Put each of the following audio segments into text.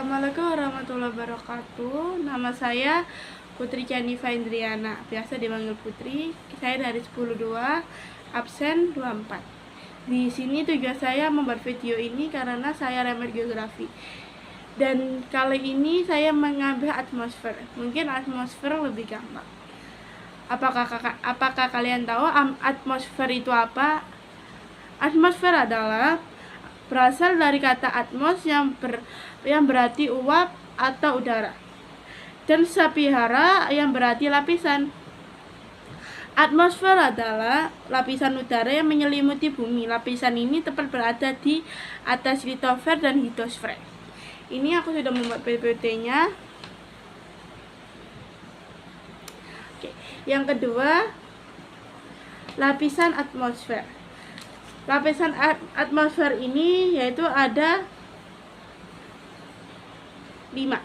Assalamualaikum warahmatullahi wabarakatuh. Nama saya Putri Caniva Indriana, biasa dipanggil Putri. Saya dari 10.2, absen 24. Di sini tugas saya membuat video ini karena saya remet geografi. Dan kali ini saya mengambil atmosfer. Mungkin atmosfer lebih gampang. Apakah kalian tahu atmosfer itu apa? Atmosfer adalah berasal dari kata atmos yang berarti uap atau udara, dan sapihara yang berarti lapisan. Atmosfer adalah lapisan udara yang menyelimuti bumi. Lapisan ini tepat berada di atas litosfer dan hidrosfer. Ini aku sudah membuat PPT-nya. Oke. Yang kedua, lapisan atmosfer. Lapisan atmosfer ini yaitu ada 5,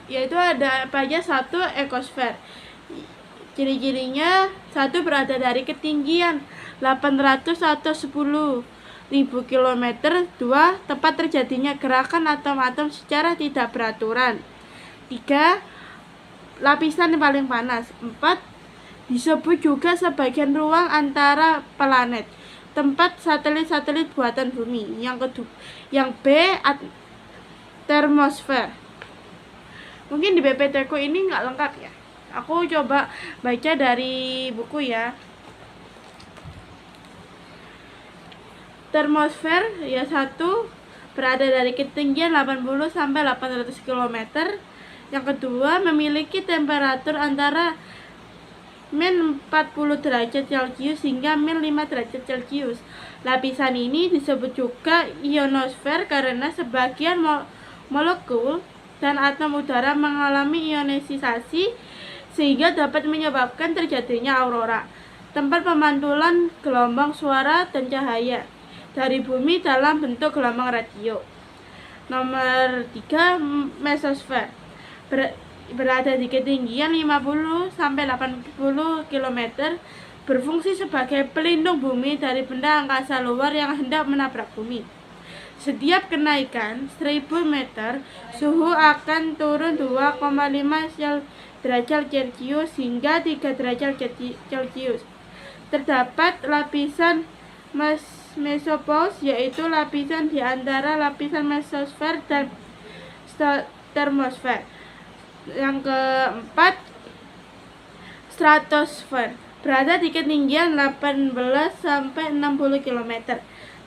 yaitu ada apa aja? 1, ekosfer. Ciri-cirinya: 1, berada dari ketinggian 800 atau 10.000 km. 2, tempat terjadinya gerakan atom-atom secara tidak beraturan. 3, lapisan yang paling panas. 4, disebut juga sebagian ruang antara planet, tempat satelit-satelit buatan bumi. Yang B, termosfer. Mungkin di BPT ku ini nggak lengkap ya. Aku coba baca dari buku ya. Termosfer ya 1, berada dari ketinggian 80 sampai 800 km. Yang kedua, memiliki temperatur antara min 40 derajat Celcius hingga min 5 derajat Celcius. Lapisan ini disebut juga ionosfer karena sebagian molekul dan atom udara mengalami ionisasi sehingga dapat menyebabkan terjadinya aurora, tempat pemantulan gelombang suara dan cahaya dari bumi dalam bentuk gelombang radio. Nomor 3, mesosfer. Berada di ketinggian 50 sampai 80 km, berfungsi sebagai pelindung bumi dari benda angkasa luar yang hendak menabrak bumi. Setiap kenaikan 1000 meter, suhu akan turun 2,5 derajat Celcius hingga 3 derajat Celcius. Terdapat lapisan mesopause, yaitu lapisan di antara lapisan mesosfer dan termosfer. Yang keempat, stratosfer. Berada di ketinggian 18 sampai 60 km.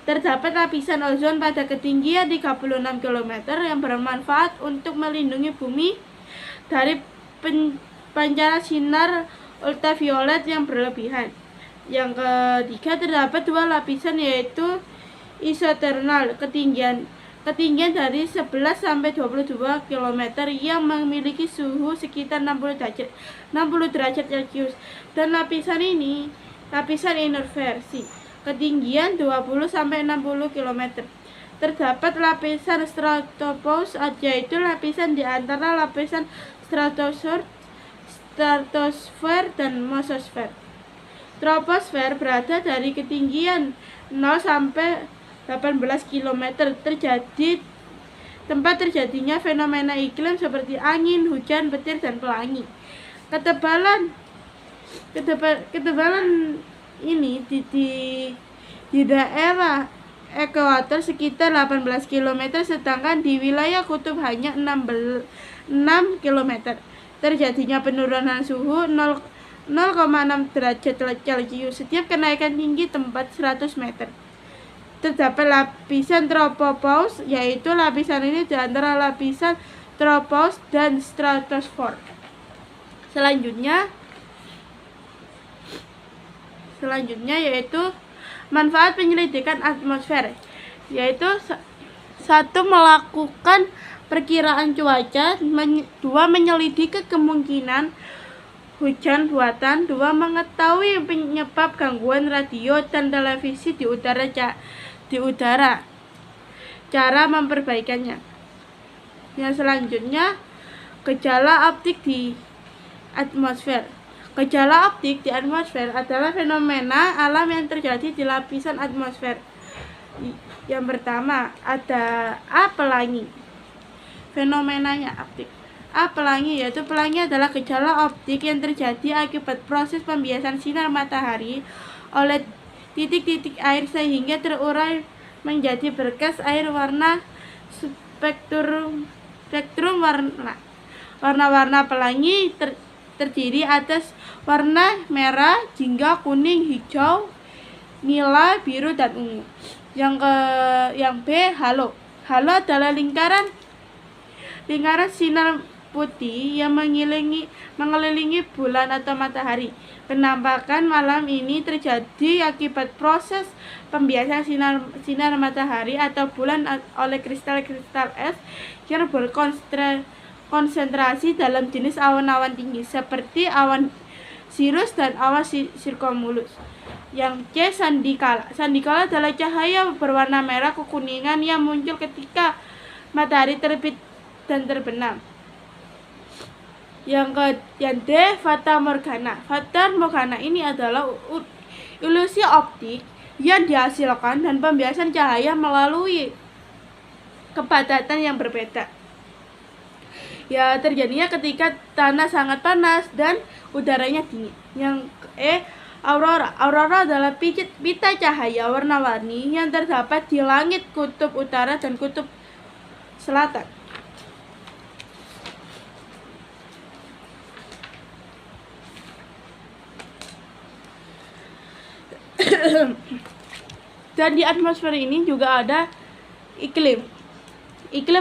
Terdapat lapisan ozon pada ketinggian 36 km yang bermanfaat untuk melindungi bumi dari pancaran sinar ultraviolet yang berlebihan. Yang ketiga, terdapat 2 lapisan, yaitu isothermal, ketinggian dari 11 sampai 22 km yang memiliki suhu sekitar 60 derajat Celcius. Dan lapisan ini lapisan inversi, ketinggian 20 sampai 60 km. Terdapat lapisan stratopause, yaitu lapisan di antara lapisan stratosfer dan mesosfer. Troposfer berada dari ketinggian 0 sampai 18 km. Tempat terjadinya fenomena iklim seperti angin, hujan, petir, dan pelangi. Ketebalan ini di daerah ekuator sekitar 18 km, sedangkan di wilayah kutub hanya 6 km. Terjadinya penurunan suhu 0,6 derajat Celcius setiap kenaikan tinggi tempat 100 meter. Terdapat lapisan tropopause, yaitu lapisan ini di antara lapisan tropopause dan stratosfer. Selanjutnya yaitu manfaat penyelidikan atmosfer, yaitu 1, melakukan perkiraan cuaca. 2, menyelidiki kemungkinan hujan buatan. 2, mengetahui penyebab gangguan radio dan televisi di udara. Cara memperbaikannya. Yang selanjutnya, gejala optik di atmosfer. Gejala optik di atmosfer adalah fenomena alam yang terjadi di lapisan atmosfer. Yang pertama, ada pelangi. fenomenanya optik. Pelangi, yaitu pelangi adalah gejala optik yang terjadi akibat proses pembiasan sinar matahari oleh titik-titik air sehingga terurai menjadi berkas air warna spektrum warna. Warna-warna pelangi terdiri atas warna merah, jingga, kuning, hijau, nila, biru, dan ungu. Yang B, halo. Halo adalah lingkaran sinar putih yang mengelilingi bulan atau matahari. Penampakan malam ini terjadi akibat proses pembiasan sinar matahari atau bulan oleh kristal-kristal es yang berkonsentrasi dalam jenis awan-awan tinggi seperti awan cirrus dan awan cirrocumulus. Yang C, sandikala. Sandikala adalah cahaya berwarna merah kekuningan yang muncul ketika matahari terbit dan terbenam. Yang D, fata morgana. Fata morgana ini adalah ilusi optik yang dihasilkan dan pembiasan cahaya melalui kepadatan yang berbeda. Ya, terjadinya ketika tanah sangat panas dan udaranya dingin. Yang E, aurora. Aurora adalah pita cahaya warna-warni yang terdapat di langit kutub utara dan kutub selatan. Dan di atmosfer ini juga ada iklim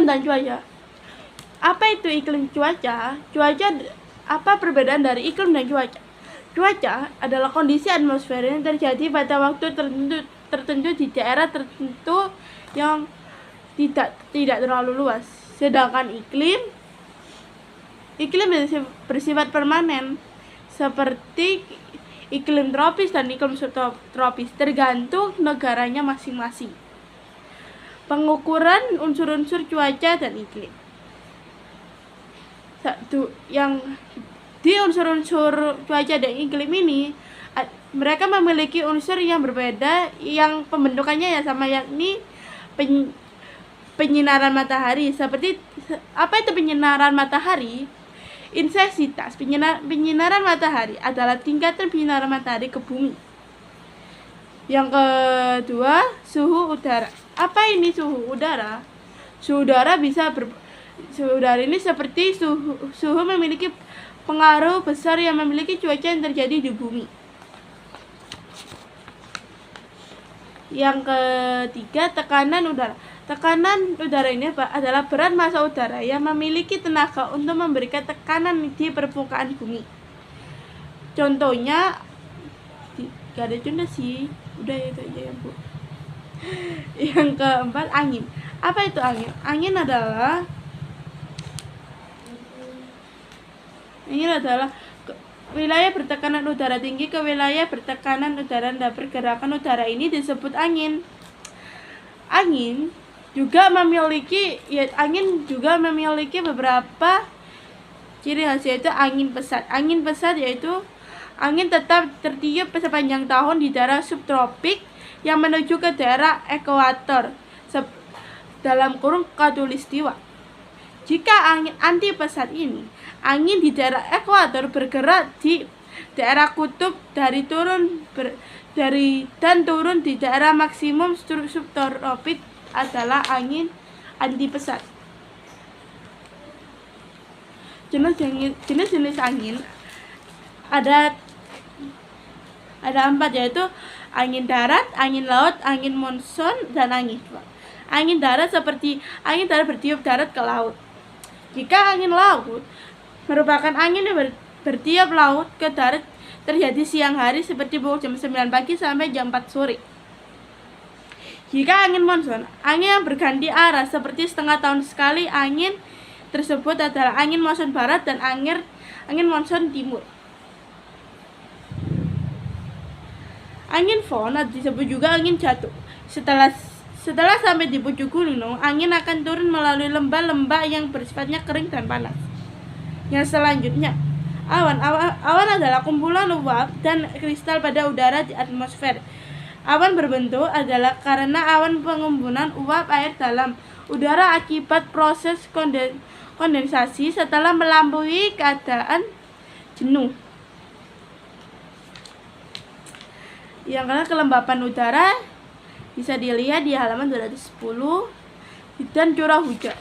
dan cuaca. Apa itu iklim cuaca? Apa perbedaan dari iklim dan cuaca? Cuaca adalah kondisi atmosfer yang terjadi pada waktu tertentu di daerah tertentu yang tidak terlalu luas. Sedangkan iklim bersifat permanen seperti iklim tropis dan iklim subtropis, tergantung negaranya masing-masing. Pengukuran unsur-unsur cuaca dan iklim. Yang di unsur-unsur cuaca dan iklim ini, mereka memiliki unsur yang berbeda yang pembentukannya ya sama, yakni penyinaran matahari. Seperti apa itu penyinaran matahari? Intensitas penyinaran matahari adalah tingkatan penyinaran matahari ke bumi. Yang kedua, suhu udara. Apa ini suhu udara? Suhu udara ini seperti suhu memiliki pengaruh besar yang memiliki cuaca yang terjadi di bumi. Yang ketiga, tekanan udara. Tekanan udara ini adalah berat massa udara yang memiliki tenaga untuk memberikan tekanan di permukaan bumi. Contohnya, gak ada contoh sih, udah itu aja ya Bu. Yang keempat, angin. Apa itu angin? Angin adalah wilayah bertekanan udara tinggi ke wilayah bertekanan udara rendah. Pergerakan udara ini disebut angin. Angin juga memiliki beberapa ciri khas, yaitu angin pesat. Angin pesat yaitu angin tetap tertiup sepanjang tahun di daerah subtropik yang menuju ke daerah ekuator dalam kurung khatulistiwa. Jika angin anti pesat ini, angin di daerah ekuator bergerak di daerah kutub turun di daerah maksimum subtropik adalah angin anti pesat. Jenis-jenis angin ada 4, yaitu angin darat, angin laut, angin monsun, dan angin fron. Angin darat bertiup darat ke laut. Jika angin laut merupakan angin yang bertiup laut ke darat, terjadi siang hari seperti pukul jam 9 pagi sampai jam 4 sore. Jika angin monsun, angin yang berganti arah seperti setengah tahun sekali, angin tersebut adalah angin monsun barat dan angin monsun timur. Angin fron disebut juga angin jatuh. Setelah sampai di puncak gunung, angin akan turun melalui lembah-lembah yang bersifatnya kering dan panas. Yang selanjutnya, awan. Awan adalah kumpulan uap dan kristal pada udara di atmosfer. Awan berbentuk adalah karena awan pengumpulan uap air dalam udara akibat proses kondensasi setelah melampaui keadaan jenuh. Yang kedua, kelembapan udara bisa dilihat di halaman 210 dan curah hujan.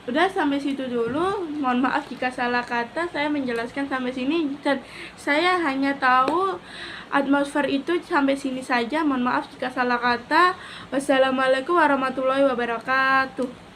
Udah sampai situ dulu. Mohon maaf jika salah kata, saya menjelaskan sampai sini dan saya hanya tahu atmosfer itu sampai sini saja. Mohon maaf jika salah kata. Wassalamualaikum warahmatullahi wabarakatuh.